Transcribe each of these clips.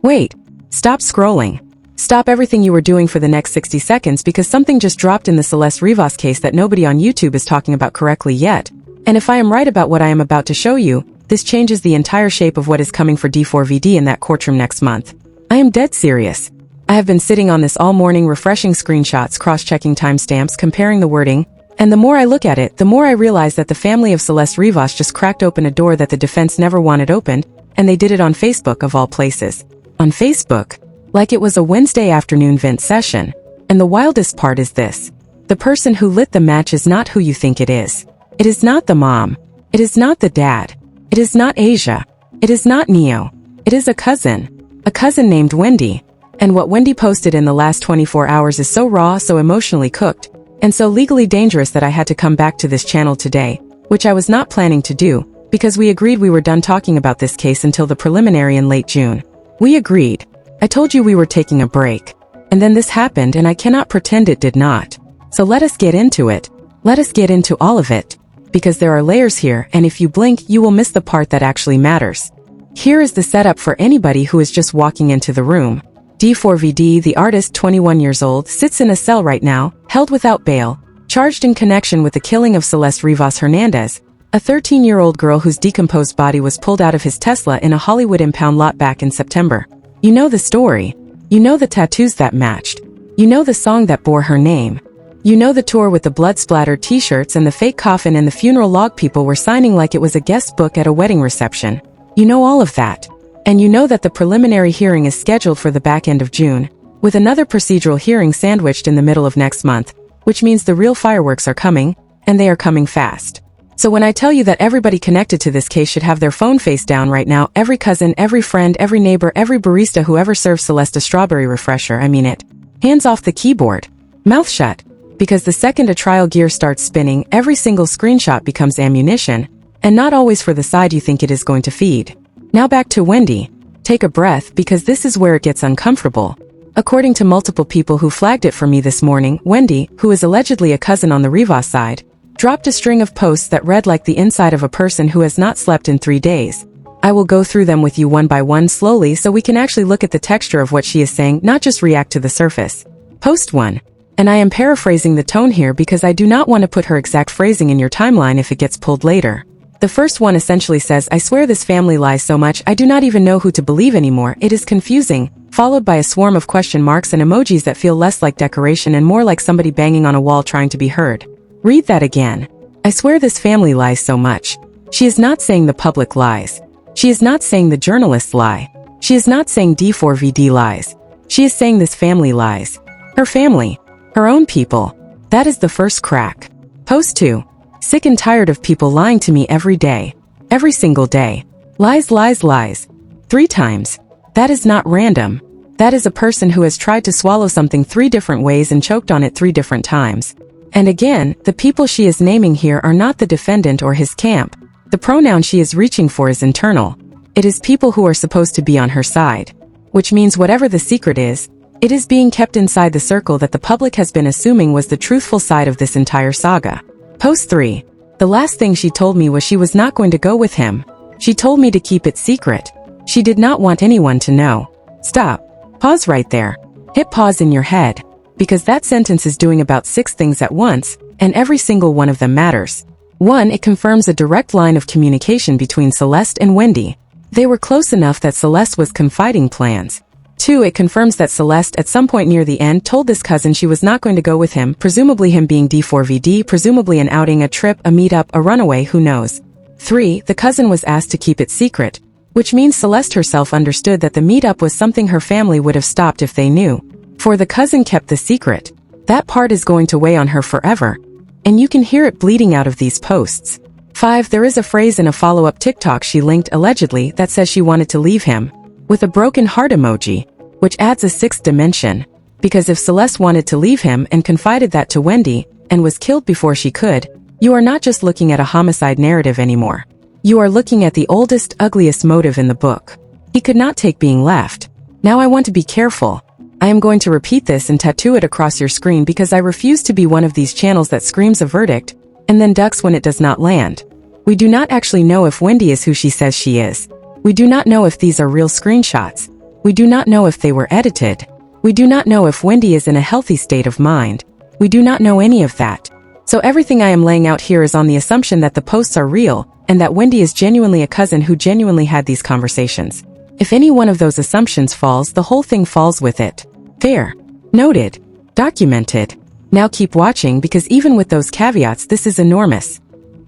Wait. Stop scrolling. Stop everything you were doing for the next 60 seconds because something just dropped in the Celeste Rivas case that nobody on YouTube is talking about correctly yet. And if I am right about what I am about to show you, this changes the entire shape of what is coming for D4VD in that courtroom next month. I am dead serious. I have been sitting on this all morning refreshing screenshots, cross-checking timestamps, comparing the wording, and the more I look at it, the more I realize that the family of Celeste Rivas just cracked open a door that the defense never wanted opened, and they did it on Facebook of all places. On Facebook. Like it was a Wednesday afternoon vent session. And the wildest part is this. The person who lit the match is not who you think it is. It is not the mom. It is not the dad. It is not Asia. It is not Neo. It is a cousin. A cousin named Wendy. And what Wendy posted in the last 24 hours is so raw, so emotionally cooked, and so legally dangerous that I had to come back to this channel today, which I was not planning to do, because we agreed we were done talking about this case until the preliminary in late June. We agreed. I told you we were taking a break. And then this happened and I cannot pretend it did not. So let us get into it. Let us get into all of it. Because there are layers here, and if you blink, you will miss the part that actually matters. Here is the setup for anybody who is just walking into the room. D4VD, the artist, 21 years old, sits in a cell right now, held without bail, charged in connection with the killing of Celeste Rivas Hernandez, a 13-year-old girl whose decomposed body was pulled out of his Tesla in a Hollywood impound lot back in September. You know the story. You know the tattoos that matched. You know the song that bore her name. You know the tour with the blood-splattered t-shirts and the fake coffin and the funeral log people were signing like it was a guest book at a wedding reception. You know all of that. And you know that the preliminary hearing is scheduled for the back end of June, with another procedural hearing sandwiched in the middle of next month, which means the real fireworks are coming, and they are coming fast. So when I tell you that everybody connected to this case should have their phone face down right now, every cousin, every friend, every neighbor, every barista who ever served Celeste a strawberry refresher, I mean it. Hands off the keyboard. Mouth shut. Because the second a trial gear starts spinning, every single screenshot becomes ammunition, and not always for the side you think it is going to feed. Now back to Wendy. Take a breath because this is where it gets uncomfortable. According to multiple people who flagged it for me this morning, Wendy, who is allegedly a cousin on the Rivas side, dropped a string of posts that read like the inside of a person who has not slept in 3 days. I will go through them with you one by one slowly so we can actually look at the texture of what she is saying, not just react to the surface. Post 1. And I am paraphrasing the tone here because I do not want to put her exact phrasing in your timeline if it gets pulled later. The first one essentially says, I swear this family lies so much I do not even know who to believe anymore, it is confusing, followed by a swarm of question marks and emojis that feel less like decoration and more like somebody banging on a wall trying to be heard. Read that again. I swear this family lies so much. She is not saying the public lies. She is not saying the journalists lie. She is not saying D4VD lies. She is saying this family lies. Her family. Her own people. That is the first crack. Post 2. Sick and tired of people lying to me every day. Every single day. Lies, lies, lies. 3 times. That is not random. That is a person who has tried to swallow something 3 different ways and choked on it 3 different times. And again, the people she is naming here are not the defendant or his camp. The pronoun she is reaching for is internal. It is people who are supposed to be on her side. Which means whatever the secret is, it is being kept inside the circle that the public has been assuming was the truthful side of this entire saga. Post 3. The last thing she told me was she was not going to go with him. She told me to keep it secret. She did not want anyone to know. Stop. Pause right there. Hit pause in your head. Because that sentence is doing about 6 things at once, and every single one of them matters. 1. It confirms a direct line of communication between Celeste and Wendy. They were close enough that Celeste was confiding plans. 2. It confirms that Celeste at some point near the end told this cousin she was not going to go with him, presumably him being D4VD, presumably an outing, a trip, a meetup, a runaway, who knows. 3. The cousin was asked to keep it secret, which means Celeste herself understood that the meetup was something her family would have stopped if they knew. 4. The cousin kept the secret. That part is going to weigh on her forever. And you can hear it bleeding out of these posts. 5. There is a phrase in a follow-up TikTok she linked allegedly that says she wanted to leave him, with a broken heart emoji, which adds a 6th dimension. Because if Celeste wanted to leave him and confided that to Wendy, and was killed before she could, you are not just looking at a homicide narrative anymore. You are looking at the oldest, ugliest motive in the book. He could not take being left. Now I want to be careful. I am going to repeat this and tattoo it across your screen because I refuse to be one of these channels that screams a verdict, and then ducks when it does not land. We do not actually know if Wendy is who she says she is. We do not know if these are real screenshots. We do not know if they were edited. We do not know if Wendy is in a healthy state of mind. We do not know any of that. So everything I am laying out here is on the assumption that the posts are real, and that Wendy is genuinely a cousin who genuinely had these conversations. If any one of those assumptions falls, the whole thing falls with it. Fair. Noted. Documented. Now keep watching, because even with those caveats, this is enormous.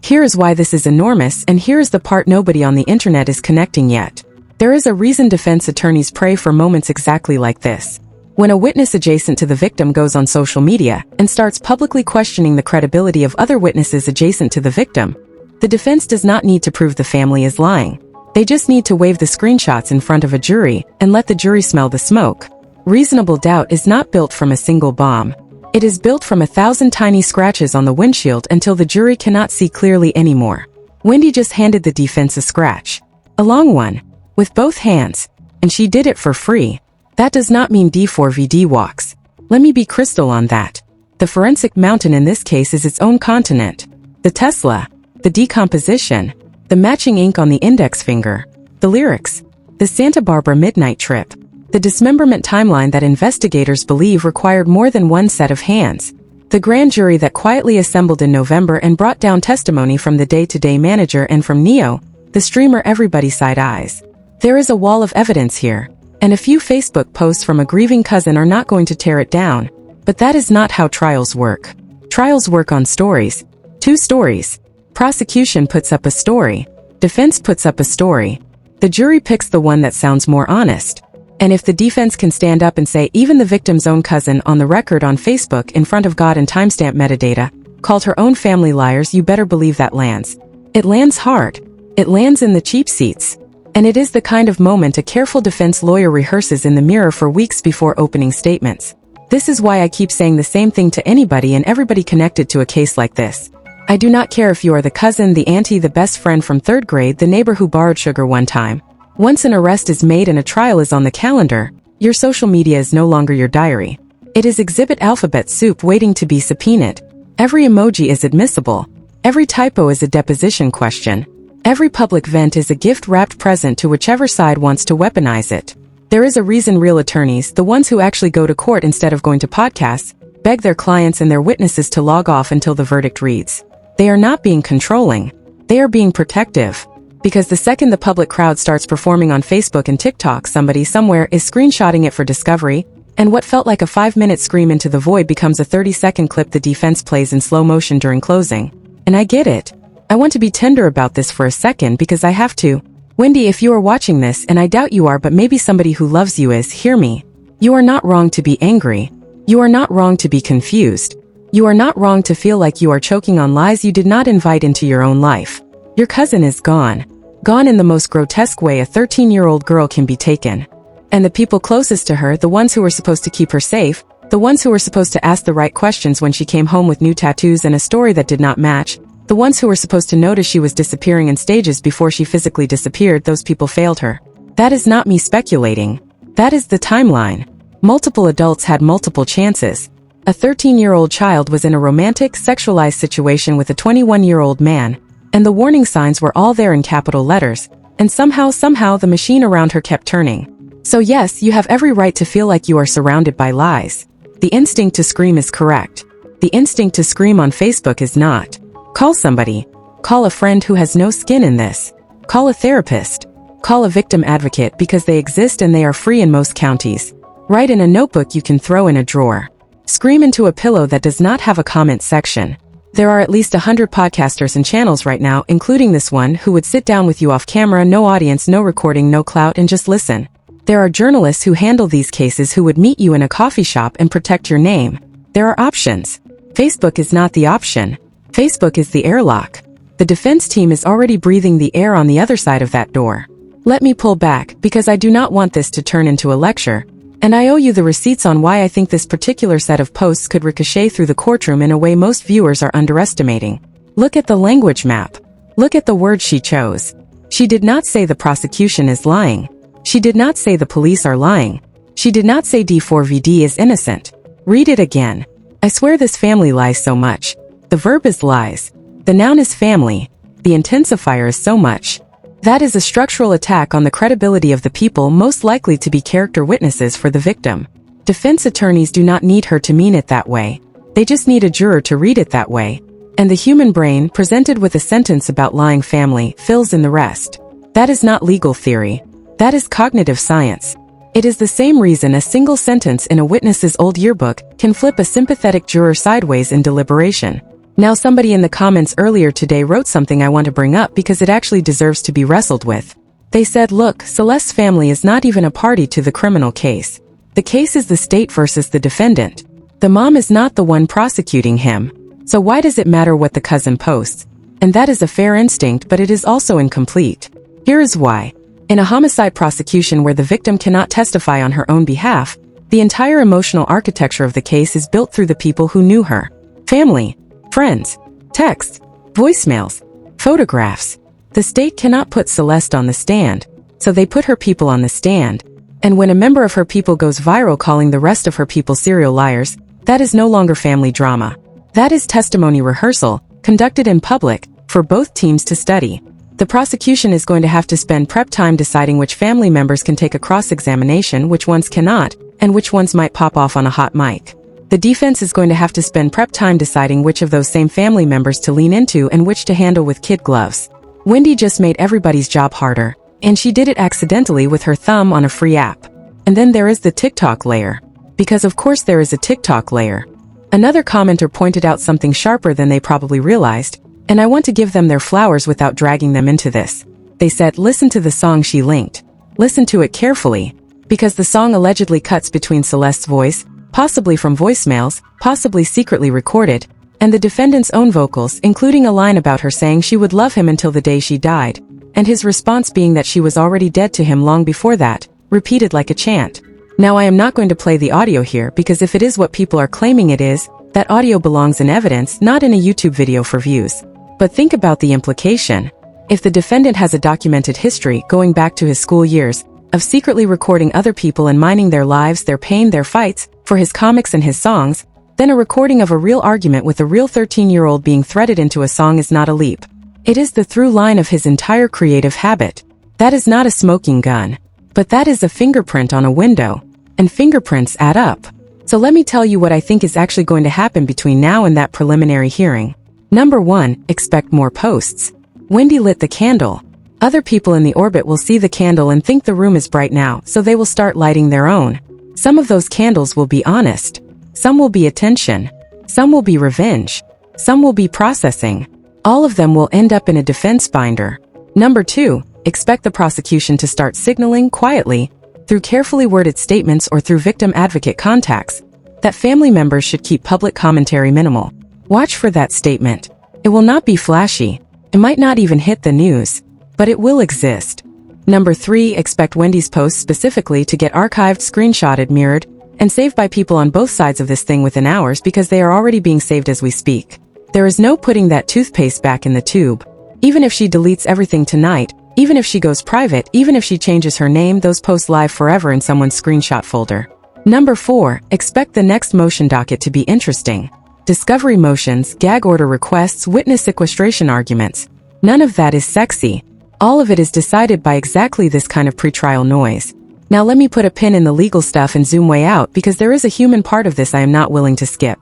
Here is why this is enormous, and here is the part nobody on the internet is connecting yet. There is a reason defense attorneys pray for moments exactly like this. When a witness adjacent to the victim goes on social media and starts publicly questioning the credibility of other witnesses adjacent to the victim, the defense does not need to prove the family is lying. They just need to wave the screenshots in front of a jury and let the jury smell the smoke. Reasonable doubt is not built from a single bomb. It is built from 1,000 tiny scratches on the windshield until the jury cannot see clearly anymore. Wendy just handed the defense a scratch. A long one. With both hands. And she did it for free. That does not mean D4VD walks. Let me be crystal on that. The forensic mountain in this case is its own continent. The Tesla. The decomposition. The matching ink on the index finger. The lyrics. The Santa Barbara midnight trip. The dismemberment timeline that investigators believe required more than one set of hands. The grand jury that quietly assembled in November and brought down testimony from the day-to-day manager and from Neo, the streamer everybody side eyes. There is a wall of evidence here, and a few Facebook posts from a grieving cousin are not going to tear it down. But that is not how trials work. Trials work on stories. 2 stories. Prosecution puts up a story. Defense puts up a story. The jury picks the one that sounds more honest. And if the defense can stand up and say even the victim's own cousin on the record on Facebook in front of God and timestamp metadata called her own family liars, you better believe that lands. It lands hard. It lands in the cheap seats. And it is the kind of moment a careful defense lawyer rehearses in the mirror for weeks before opening statements. This is why I keep saying the same thing to anybody and everybody connected to a case like this. I do not care if you are the cousin, the auntie, the best friend from 3rd grade, the neighbor who borrowed sugar one time. Once an arrest is made and a trial is on the calendar, your social media is no longer your diary. It is exhibit alphabet soup waiting to be subpoenaed. Every emoji is admissible. Every typo is a deposition question. Every public vent is a gift-wrapped present to whichever side wants to weaponize it. There is a reason real attorneys, the ones who actually go to court instead of going to podcasts, beg their clients and their witnesses to log off until the verdict reads. They are not being controlling. They are being protective. Because the second the public crowd starts performing on Facebook and TikTok, somebody somewhere is screenshotting it for discovery, and what felt like a 5-minute scream into the void becomes a 30-second clip the defense plays in slow motion during closing. And I get it. I want to be tender about this for a second because I have to. Wendy, if you are watching this, and I doubt you are, but maybe somebody who loves you is, hear me. You are not wrong to be angry. You are not wrong to be confused. You are not wrong to feel like you are choking on lies you did not invite into your own life. Your cousin is gone. Gone in the most grotesque way a 13-year-old girl can be taken. And the people closest to her, the ones who were supposed to keep her safe, the ones who were supposed to ask the right questions when she came home with new tattoos and a story that did not match, the ones who were supposed to notice she was disappearing in stages before she physically disappeared, those people failed her. That is not me speculating. That is the timeline. Multiple adults had multiple chances. A 13-year-old child was in a romantic, sexualized situation with a 21-year-old man, and the warning signs were all there in capital letters, and somehow the machine around her kept turning. So yes, you have every right to feel like you are surrounded by lies. The instinct to scream is correct. The instinct to scream on Facebook is not. Call somebody. Call a friend who has no skin in this. Call a therapist. Call a victim advocate because they exist and they are free in most counties. Write in a notebook you can throw in a drawer. Scream into a pillow that does not have a comment section. There are at least 100 podcasters and channels right now, including this one, who would sit down with you off camera, no audience, no recording, no clout, and just listen. There are journalists who handle these cases who would meet you in a coffee shop and protect your name. There are options. Facebook is not the option. Facebook is the airlock. The defense team is already breathing the air on the other side of that door. Let me pull back, because I do not want this to turn into a lecture, and I owe you the receipts on why I think this particular set of posts could ricochet through the courtroom in a way most viewers are underestimating. Look at the language map. Look at the words she chose. She did not say the prosecution is lying. She did not say the police are lying. She did not say D4VD is innocent. Read it again. I swear this family lies so much. The verb is lies. The noun is family. The intensifier is so much. That is a structural attack on the credibility of the people most likely to be character witnesses for the victim. Defense attorneys do not need her to mean it that way. They just need a juror to read it that way. And the human brain, presented with a sentence about lying family, fills in the rest. That is not legal theory. That is cognitive science. It is the same reason a single sentence in a witness's old yearbook can flip a sympathetic juror sideways in deliberation. Now, somebody in the comments earlier today wrote something I want to bring up because it actually deserves to be wrestled with. They said, look, Celeste's family is not even a party to the criminal case. The case is the state versus the defendant. The mom is not the one prosecuting him. So why does it matter what the cousin posts? And that is a fair instinct, but it is also incomplete. Here is why. In a homicide prosecution where the victim cannot testify on her own behalf, the entire emotional architecture of the case is built through the people who knew her. Family, friends, texts, voicemails, photographs. The state cannot put Celeste on the stand, so they put her people on the stand. And when a member of her people goes viral calling the rest of her people serial liars, that is no longer family drama. That is testimony rehearsal, conducted in public, for both teams to study. The prosecution is going to have to spend prep time deciding which family members can take a cross-examination, which ones cannot, and which ones might pop off on a hot mic. The defense is going to have to spend prep time deciding which of those same family members to lean into and which to handle with kid gloves. Wendy just made everybody's job harder, and she did it accidentally with her thumb on a free app. And then there is the TikTok layer. Because of course there is a TikTok layer. Another commenter pointed out something sharper than they probably realized, and I want to give them their flowers without dragging them into this. They said, listen to the song she linked. Listen to it carefully. Because the song allegedly cuts between Celeste's voice, possibly from voicemails, possibly secretly recorded, and the defendant's own vocals, including a line about her saying she would love him until the day she died, and his response being that she was already dead to him long before that, repeated like a chant. Now I am not going to play the audio here because if it is what people are claiming it is, that audio belongs in evidence, not in a YouTube video for views. But think about the implication. If the defendant has a documented history, going back to his school years, of secretly recording other people and mining their lives, their pain, their fights, for his comics and his songs, then a recording of a real argument with a real 13-year-old being threaded into a song is not a leap. It is the through line of his entire creative habit. That is not a smoking gun. But that is a fingerprint on a window. And fingerprints add up. So let me tell you what I think is actually going to happen between now and that preliminary hearing. Number 1, expect more posts. Wendy lit the candle. Other people in the orbit will see the candle and think the room is bright now, so they will start lighting their own. Some of those candles will be honest. Some will be attention. Some will be revenge. Some will be processing. All of them will end up in a defense binder. Number 2, expect the prosecution to start signaling quietly, through carefully worded statements or through victim advocate contacts, that family members should keep public commentary minimal. Watch for that statement. It will not be flashy. It might not even hit the news. But it will exist. Number 3, expect Wendy's posts specifically to get archived, screenshotted, mirrored, and saved by people on both sides of this thing within hours because they are already being saved as we speak. There is no putting that toothpaste back in the tube. Even if she deletes everything tonight, even if she goes private, even if she changes her name, those posts live forever in someone's screenshot folder. Number 4, expect the next motion docket to be interesting. Discovery motions, gag order requests, witness sequestration arguments. None of that is sexy. All of it is decided by exactly this kind of pretrial noise. Now let me put a pin in the legal stuff and zoom way out because there is a human part of this I am not willing to skip.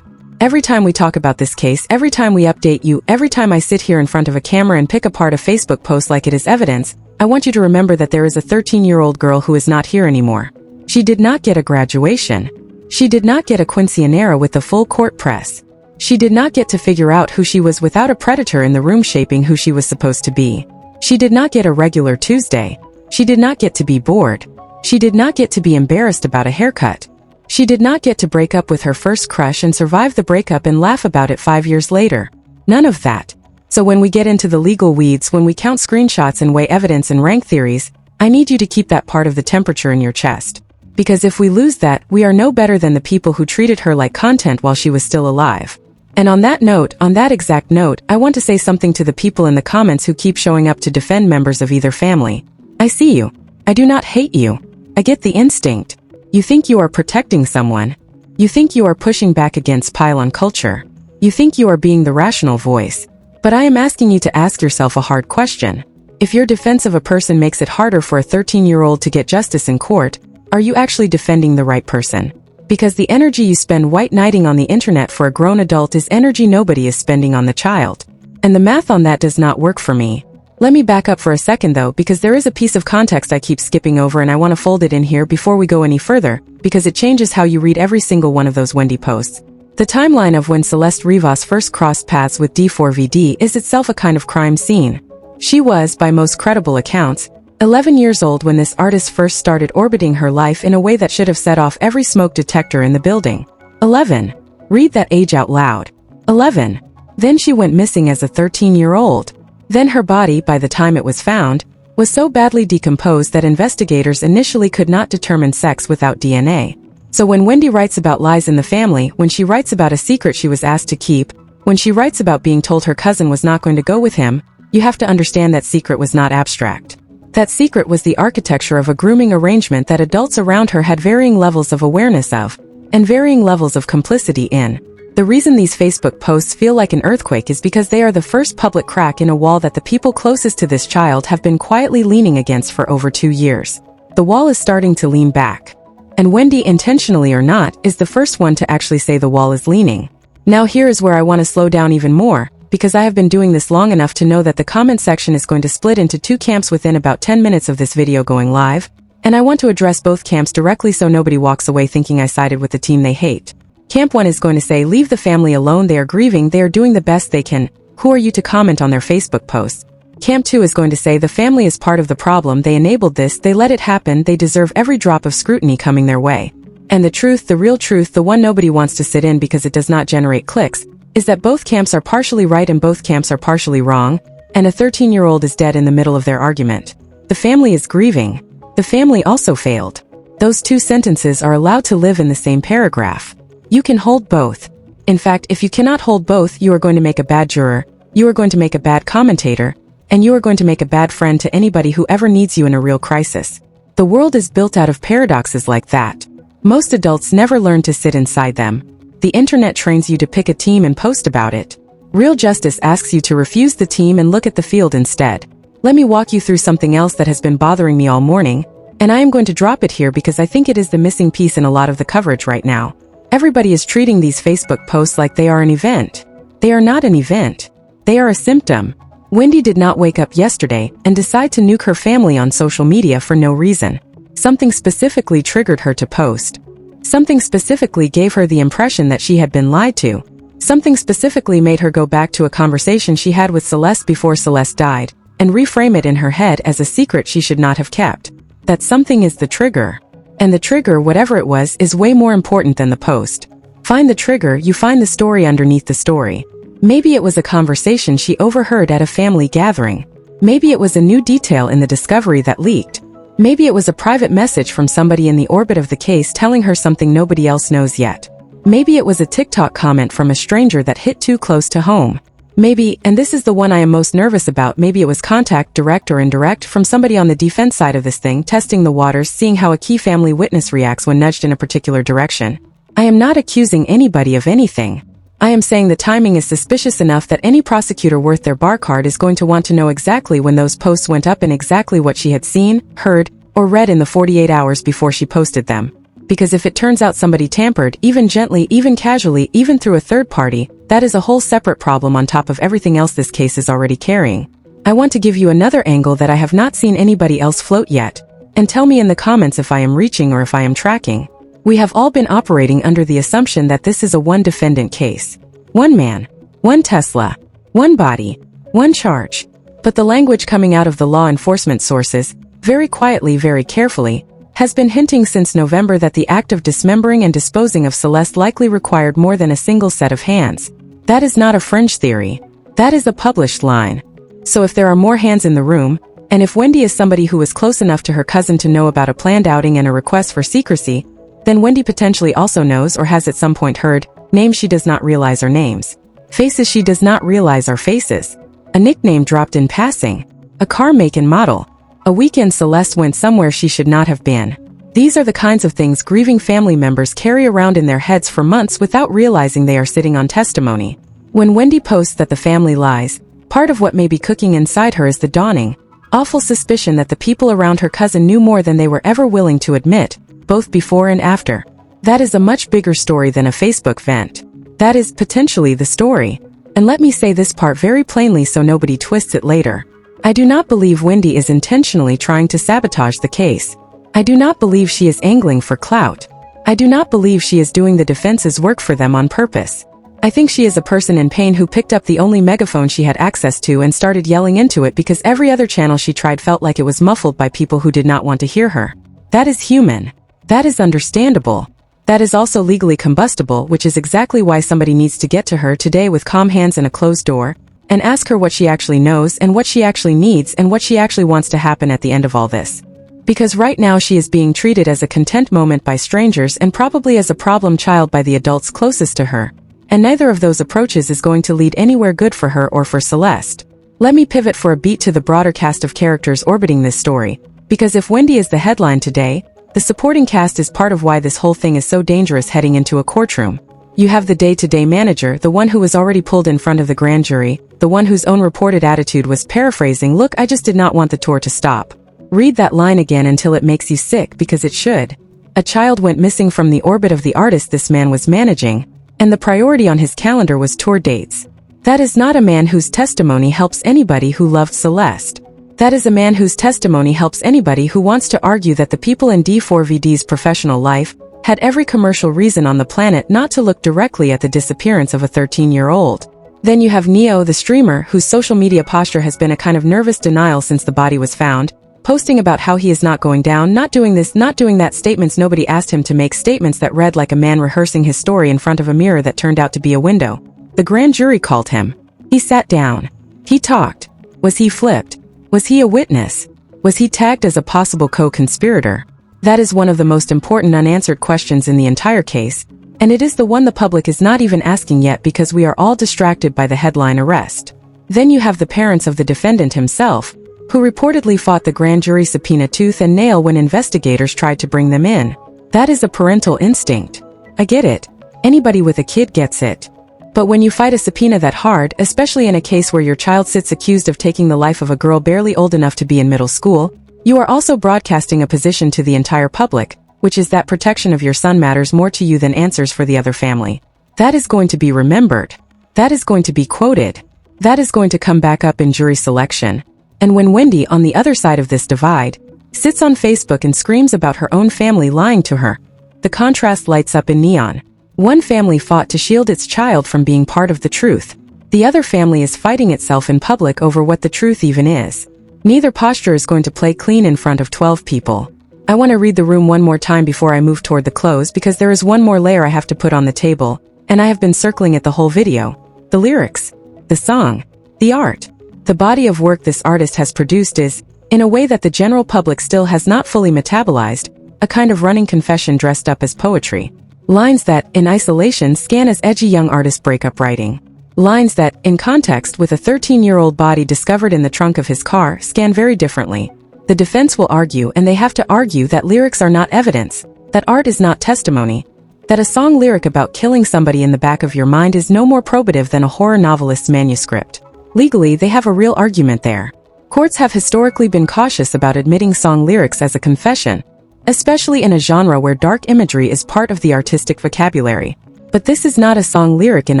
Every time we talk about this case, every time we update you, every time I sit here in front of a camera and pick apart a Facebook post like it is evidence, I want you to remember that there is a 13-year-old girl who is not here anymore. She did not get a graduation. She did not get a quinceañera with the full court press. She did not get to figure out who she was without a predator in the room shaping who she was supposed to be. She did not get a regular Tuesday. She did not get to be bored. She did not get to be embarrassed about a haircut. She did not get to break up with her first crush and survive the breakup and laugh about it 5 years later. None of that. So when we get into the legal weeds, when we count screenshots and weigh evidence and rank theories, I need you to keep that part of the temperature in your chest. Because if we lose that, we are no better than the people who treated her like content while she was still alive. And on that note, on that exact note, I want to say something to the people in the comments who keep showing up to defend members of either family. I see you. I do not hate you. I get the instinct. You think you are protecting someone. You think you are pushing back against pile-on culture. You think you are being the rational voice. But I am asking you to ask yourself a hard question. If your defense of a person makes it harder for a 13-year-old to get justice in court, are you actually defending the right person? Because the energy you spend white knighting on the internet for a grown adult is energy nobody is spending on the child. And the math on that does not work for me. Let me back up for a second though, because there is a piece of context I keep skipping over and I want to fold it in here before we go any further, because it changes how you read every single one of those Wendy posts. The timeline of when Celeste Rivas first crossed paths with D4VD is itself a kind of crime scene. She was, by most credible accounts, 11 years old when this artist first started orbiting her life in a way that should have set off every smoke detector in the building. 11. Read that age out loud. 11. Then she went missing as a 13-year-old. Then her body, by the time it was found, was so badly decomposed that investigators initially could not determine sex without DNA. So when Wendy writes about lies in the family, when she writes about a secret she was asked to keep, when she writes about being told her cousin was not going to go with him, you have to understand that secret was not abstract. That secret was the architecture of a grooming arrangement that adults around her had varying levels of awareness of, and varying levels of complicity in. The reason these Facebook posts feel like an earthquake is because they are the first public crack in a wall that the people closest to this child have been quietly leaning against for over 2 years. The wall is starting to lean back. And Wendy, intentionally or not, is the first one to actually say the wall is leaning. Now here is where I want to slow down even more, because I have been doing this long enough to know that the comment section is going to split into 2 camps within about 10 minutes of this video going live, and I want to address both camps directly so nobody walks away thinking I sided with the team they hate. Camp 1 is going to say, leave the family alone, they are grieving, they are doing the best they can, who are you to comment on their Facebook posts? Camp 2 is going to say, the family is part of the problem, they enabled this, they let it happen, they deserve every drop of scrutiny coming their way. And the truth, the real truth, the one nobody wants to sit in because it does not generate clicks, is that both camps are partially right and both camps are partially wrong, and a 13-year-old is dead in the middle of their argument. The family is grieving. The family also failed. Those 2 sentences are allowed to live in the same paragraph. You can hold both. In fact, if you cannot hold both, you are going to make a bad juror, you are going to make a bad commentator, and you are going to make a bad friend to anybody who ever needs you in a real crisis. The world is built out of paradoxes like that. Most adults never learn to sit inside them. The internet trains you to pick a team and post about it. Real justice asks you to refuse the team and look at the field instead. Let me walk you through something else that has been bothering me all morning, and I am going to drop it here because I think it is the missing piece in a lot of the coverage right now. Everybody is treating these Facebook posts like they are an event. They are not an event. They are a symptom. Wendy did not wake up yesterday and decide to nuke her family on social media for no reason. Something specifically triggered her to post. Something specifically gave her the impression that she had been lied to. Something specifically made her go back to a conversation she had with Celeste before Celeste died, and reframe it in her head as a secret she should not have kept. That something is the trigger. And the trigger, whatever it was, is way more important than the post. Find the trigger, you find the story underneath the story. Maybe it was a conversation she overheard at a family gathering. Maybe it was a new detail in the discovery that leaked. Maybe it was a private message from somebody in the orbit of the case telling her something nobody else knows yet. Maybe it was a TikTok comment from a stranger that hit too close to home. Maybe, and this is the one I am most nervous about, maybe it was contact, direct or indirect, from somebody on the defense side of this thing, testing the waters, seeing how a key family witness reacts when nudged in a particular direction. I am not accusing anybody of anything. I am saying the timing is suspicious enough that any prosecutor worth their bar card is going to want to know exactly when those posts went up and exactly what she had seen, heard, or read in the 48 hours before she posted them. Because if it turns out somebody tampered, even gently, even casually, even through a third party, that is a whole separate problem on top of everything else this case is already carrying. I want to give you another angle that I have not seen anybody else float yet, and tell me in the comments if I am reaching or if I am tracking. We have all been operating under the assumption that this is a one-defendant case. One man, one Tesla, one body, one charge. But the language coming out of the law enforcement sources, very quietly, very carefully, has been hinting since November that the act of dismembering and disposing of Celeste likely required more than a single set of hands. That is not a fringe theory. That is a published line. So if there are more hands in the room, and if Wendy is somebody who is close enough to her cousin to know about a planned outing and a request for secrecy, then Wendy potentially also knows or has at some point heard names she does not realize are names. Faces she does not realize are faces. A nickname dropped in passing. A car make and model. A weekend Celeste went somewhere she should not have been. These are the kinds of things grieving family members carry around in their heads for months without realizing they are sitting on testimony. When Wendy posts that the family lies, part of what may be cooking inside her is the dawning, Awful suspicion that the people around her cousin knew more than they were ever willing to admit, both before and after. That is a much bigger story than a Facebook vent. That is potentially the story. And let me say this part very plainly so nobody twists it later. I do not believe Wendy is intentionally trying to sabotage the case. I do not believe she is angling for clout. I do not believe she is doing the defense's work for them on purpose. I think she is a person in pain who picked up the only megaphone she had access to and started yelling into it because every other channel she tried felt like it was muffled by people who did not want to hear her. That is human. That is understandable. That is also legally combustible, which is exactly why somebody needs to get to her today with calm hands and a closed door, and ask her what she actually knows and what she actually needs and what she actually wants to happen at the end of all this. Because right now she is being treated as a content moment by strangers and probably as a problem child by the adults closest to her. And neither of those approaches is going to lead anywhere good for her or for Celeste. Let me pivot for a beat to the broader cast of characters orbiting this story, because if Wendy is the headline today, the supporting cast is part of why this whole thing is so dangerous heading into a courtroom. You have the day-to-day manager, the one who was already pulled in front of the grand jury, the one whose own reported attitude was paraphrasing, "Look, I just did not want the tour to stop." Read that line again until it makes you sick, because it should. A child went missing from the orbit of the artist this man was managing, and the priority on his calendar was tour dates. That is not a man whose testimony helps anybody who loved Celeste. That is a man whose testimony helps anybody who wants to argue that the people in D4VD's professional life had every commercial reason on the planet not to look directly at the disappearance of a 13-year-old. Then you have Neo, the streamer, whose social media posture has been a kind of nervous denial since the body was found, posting about how he is not going down, not doing this, not doing that, statements nobody asked him to make, statements that read like a man rehearsing his story in front of a mirror that turned out to be a window. The grand jury called him. He sat down. He talked. Was he flipped? Was he a witness? Was he tagged as a possible co-conspirator? That is one of the most important unanswered questions in the entire case, and it is the one the public is not even asking yet because we are all distracted by the headline arrest. Then you have the parents of the defendant himself, who reportedly fought the grand jury subpoena tooth and nail when investigators tried to bring them in. That is a parental instinct. I get it. Anybody with a kid gets it. But when you fight a subpoena that hard, especially in a case where your child sits accused of taking the life of a girl barely old enough to be in middle school, you are also broadcasting a position to the entire public, which is that protection of your son matters more to you than answers for the other family. That is going to be remembered. That is going to be quoted. That is going to come back up in jury selection. And when Wendy, on the other side of this divide, sits on Facebook and screams about her own family lying to her, the contrast lights up in neon. One family fought to shield its child from being part of the truth. The other family is fighting itself in public over what the truth even is. Neither posture is going to play clean in front of 12 people. I want to read the room one more time before I move toward the close because there is one more layer I have to put on the table, and I have been circling it the whole video. The lyrics, the song, the art. The body of work this artist has produced is, in a way that the general public still has not fully metabolized, a kind of running confession dressed up as poetry. Lines that, in isolation, scan as edgy young artist breakup writing. Lines that, in context with a 13-year-old body discovered in the trunk of his car, scan very differently. The defense will argue, and they have to argue, that lyrics are not evidence, that art is not testimony, that a song lyric about killing somebody in the back of your mind is no more probative than a horror novelist's manuscript. Legally, they have a real argument there. Courts have historically been cautious about admitting song lyrics as a confession, especially in a genre where dark imagery is part of the artistic vocabulary. But this is not a song lyric in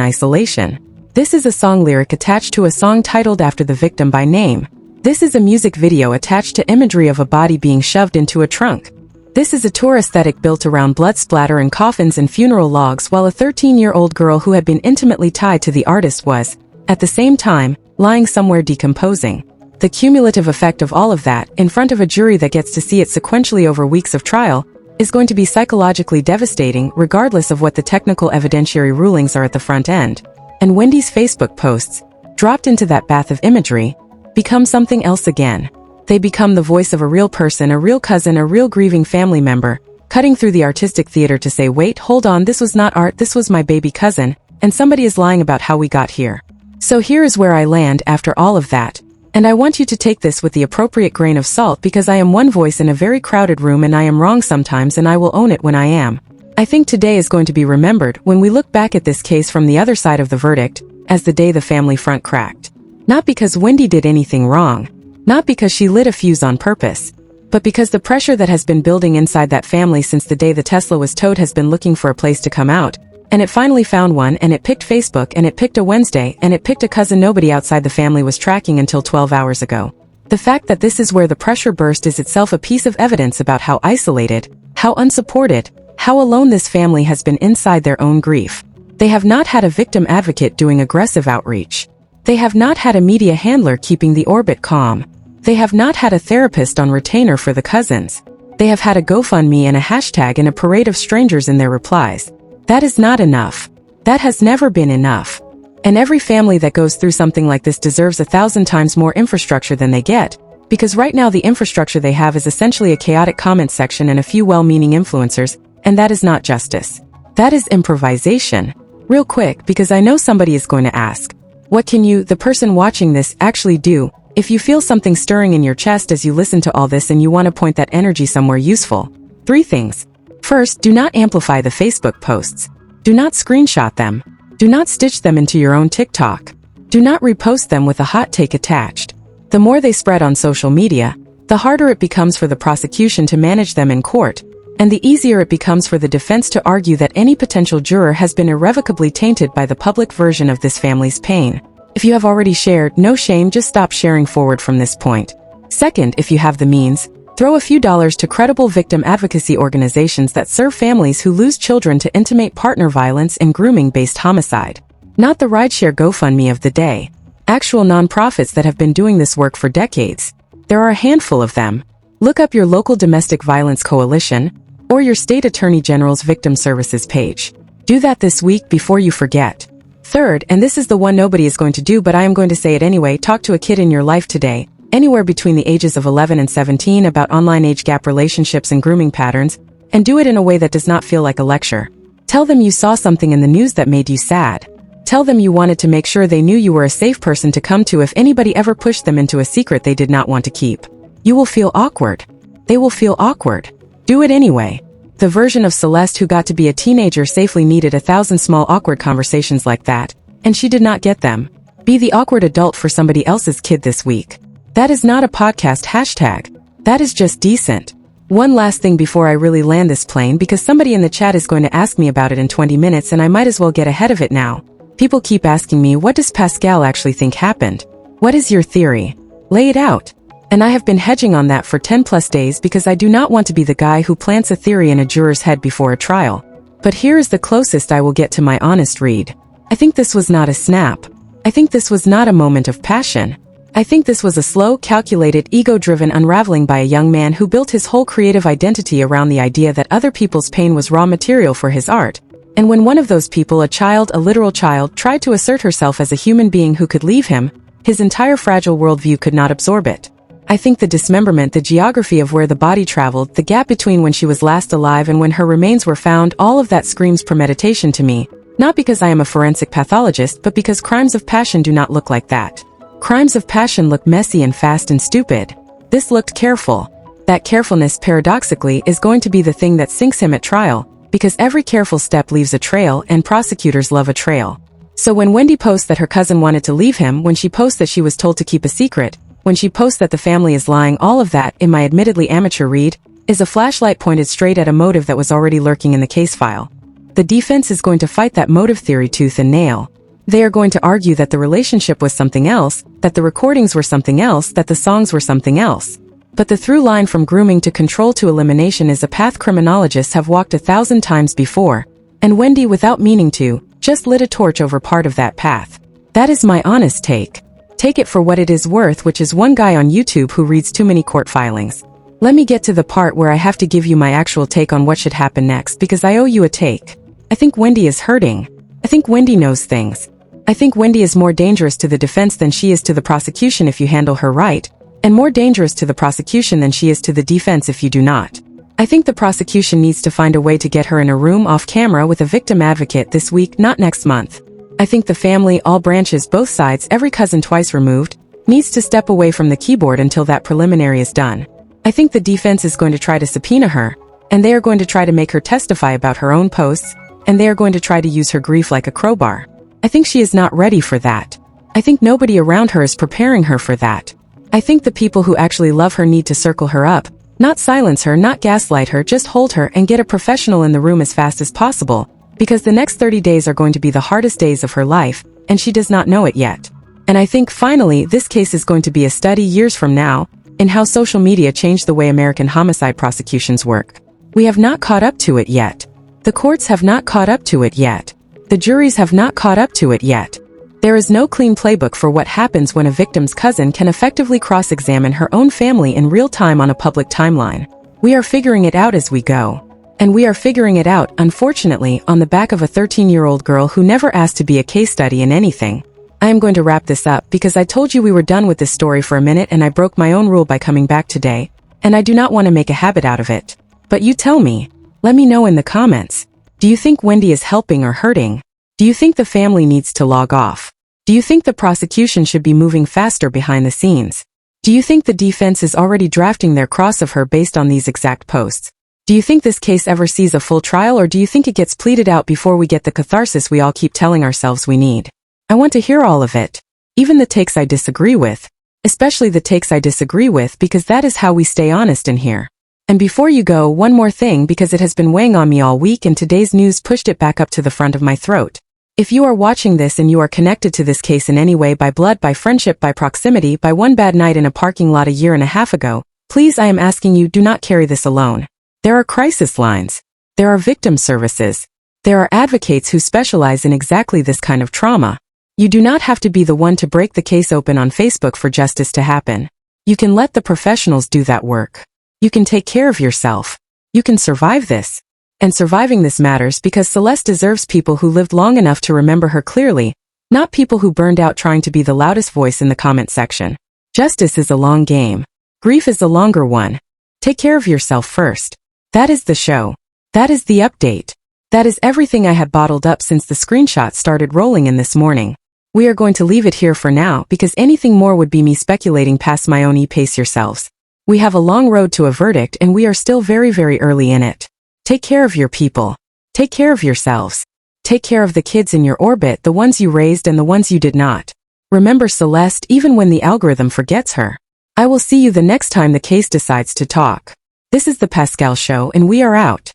isolation. This is a song lyric attached to a song titled after the victim by name. This is a music video attached to imagery of a body being shoved into a trunk. This is a tour aesthetic built around blood splatter and coffins and funeral logs, while a 13-year-old girl who had been intimately tied to the artist was, at the same time, lying somewhere decomposing. The cumulative effect of all of that, in front of a jury that gets to see it sequentially over weeks of trial, is going to be psychologically devastating regardless of what the technical evidentiary rulings are at the front end. And Wendy's Facebook posts, dropped into that bath of imagery, become something else again. They become the voice of a real person, a real cousin, a real grieving family member, cutting through the artistic theater to say, wait, hold on, this was not art, this was my baby cousin, and somebody is lying about how we got here. So here is where I land after all of that. And I want you to take this with the appropriate grain of salt because I am one voice in a very crowded room and I am wrong sometimes and I will own it when I am. I think today is going to be remembered when we look back at this case from the other side of the verdict, as the day the family front cracked. Not because Wendy did anything wrong, Not because she lit a fuse on purpose, but because the pressure that has been building inside that family since the day the Tesla was towed has been looking for a place to come out, and it finally found one, and it picked Facebook, and it picked a Wednesday, and it picked a cousin nobody outside the family was tracking until 12 hours ago. The fact that this is where the pressure burst is itself a piece of evidence about how isolated, how unsupported, how alone this family has been inside their own grief. They have not had a victim advocate doing aggressive outreach. They have not had a media handler keeping the orbit calm. They have not had a therapist on retainer for the cousins. They have had a GoFundMe and a hashtag and a parade of strangers in their replies. That is not enough. That has never been enough. And every family that goes through something like this deserves 1,000 times more infrastructure than they get, because right now the infrastructure they have is essentially a chaotic comment section and a few well-meaning influencers, and that is not justice. That is improvisation. Real quick, because I know somebody is going to ask, what can you, the person watching this, actually do if you feel something stirring in your chest as you listen to all this and you want to point that energy somewhere useful? 3 things. First, do not amplify the Facebook posts. Do not screenshot them. Do not stitch them into your own TikTok. Do not repost them with a hot take attached. The more they spread on social media, the harder it becomes for the prosecution to manage them in court, and the easier it becomes for the defense to argue that any potential juror has been irrevocably tainted by the public version of this family's pain. If you have already shared, no shame, just stop sharing forward from this point. Second, if you have the means, throw a few dollars to credible victim advocacy organizations that serve families who lose children to intimate partner violence and grooming-based homicide. Not the rideshare GoFundMe of the day. Actual nonprofits that have been doing this work for decades. There are a handful of them. Look up your local domestic violence coalition, or your state attorney general's victim services page. Do that this week before you forget. Third, and this is the one nobody is going to do but I am going to say it anyway, talk to a kid in your life today, anywhere between the ages of 11 and 17 about online age gap relationships and grooming patterns, and do it in a way that does not feel like a lecture. Tell them you saw something in the news that made you sad. Tell them you wanted to make sure they knew you were a safe person to come to if anybody ever pushed them into a secret they did not want to keep. You will feel awkward. They will feel awkward. Do it anyway. The version of Celeste who got to be a teenager safely needed 1,000 small awkward conversations like that, and she did not get them. Be the awkward adult for somebody else's kid this week. That is not a podcast hashtag. That is just decent. One last thing before I really land this plane, because somebody in the chat is going to ask me about it in 20 minutes and I might as well get ahead of it now. People keep asking me, what does Pascal actually think happened? What is your theory? Lay it out. And I have been hedging on that for 10 plus days because I do not want to be the guy who plants a theory in a juror's head before a trial. But here is the closest I will get to my honest read. I think this was not a snap. I think this was not a moment of passion. I think this was a slow, calculated, ego-driven unraveling by a young man who built his whole creative identity around the idea that other people's pain was raw material for his art. And when one of those people, a child, a literal child, tried to assert herself as a human being who could leave him, his entire fragile worldview could not absorb it. I think the dismemberment, the geography of where the body traveled, the gap between when she was last alive and when her remains were found, all of that screams premeditation to me. Not because I am a forensic pathologist, but because crimes of passion do not look like that. Crimes of passion look messy and fast and stupid. This looked careful. That carefulness, paradoxically, is going to be the thing that sinks him at trial, because every careful step leaves a trail, and prosecutors love a trail. So when Wendy posts that her cousin wanted to leave him, when she posts that she was told to keep a secret, when she posts that the family is lying, all of that, in my admittedly amateur read, is a flashlight pointed straight at a motive that was already lurking in the case file. The defense is going to fight that motive theory tooth and nail. They are going to argue that the relationship was something else, that the recordings were something else, that the songs were something else. But the through line from grooming to control to elimination is a path criminologists have walked 1,000 times before, and Wendy, without meaning to, just lit a torch over part of that path. That is my honest take. Take it for what it is worth, which is one guy on YouTube who reads too many court filings. Let me get to the part where I have to give you my actual take on what should happen next, because I owe you a take. I think Wendy is hurting. I think Wendy knows things. I think Wendy is more dangerous to the defense than she is to the prosecution if you handle her right, and more dangerous to the prosecution than she is to the defense if you do not. I think the prosecution needs to find a way to get her in a room off camera with a victim advocate this week, not next month. I think the family, all branches, both sides, every cousin twice removed, needs to step away from the keyboard until that preliminary is done. I think the defense is going to try to subpoena her, and they are going to try to make her testify about her own posts, and they are going to try to use her grief like a crowbar. I think she is not ready for that. I think nobody around her is preparing her for that. I think the people who actually love her need to circle her up, not silence her, not gaslight her, just hold her and get a professional in the room as fast as possible, because the next 30 days are going to be the hardest days of her life, and she does not know it yet. And I think finally this case is going to be a study years from now in how social media changed the way American homicide prosecutions work. We have not caught up to it yet. The courts have not caught up to it yet. The juries have not caught up to it yet. There is no clean playbook for what happens when a victim's cousin can effectively cross-examine her own family in real time on a public timeline. We are figuring it out as we go. And we are figuring it out, unfortunately, on the back of a 13-year-old girl who never asked to be a case study in anything. I am going to wrap this up because I told you we were done with this story for a minute and I broke my own rule by coming back today, and I do not want to make a habit out of it. But you tell me. Let me know in the comments. Do you think Wendy is helping or hurting? Do you think the family needs to log off? Do you think the prosecution should be moving faster behind the scenes? Do you think the defense is already drafting their cross of her based on these exact posts? Do you think this case ever sees a full trial, or do you think it gets pleaded out before we get the catharsis we all keep telling ourselves we need? I want to hear all of it. Even the takes I disagree with. Especially the takes I disagree with, because that is how we stay honest in here. And before you go, one more thing, because it has been weighing on me all week and today's news pushed it back up to the front of my throat. If you are watching this and you are connected to this case in any way, by blood, by friendship, by proximity, by one bad night in a parking lot a year and a half ago, please, I am asking you, do not carry this alone. There are crisis lines. There are victim services. There are advocates who specialize in exactly this kind of trauma. You do not have to be the one to break the case open on Facebook for justice to happen. You can let the professionals do that work. You can take care of yourself. You can survive this. And surviving this matters because Celeste deserves people who lived long enough to remember her clearly, not people who burned out trying to be the loudest voice in the comment section. Justice is a long game. Grief is the longer one. Take care of yourself first. That is the show. That is the update. That is everything I had bottled up since the screenshot started rolling in this morning. We are going to leave it here for now because anything more would be me speculating past my own. Pace yourselves. We have a long road to a verdict and we are still very, very early in it. Take care of your people. Take care of yourselves. Take care of the kids in your orbit, the ones you raised and the ones you did not. Remember Celeste even when the algorithm forgets her. I will see you the next time the case decides to talk. This is the Pascal Show and we are out.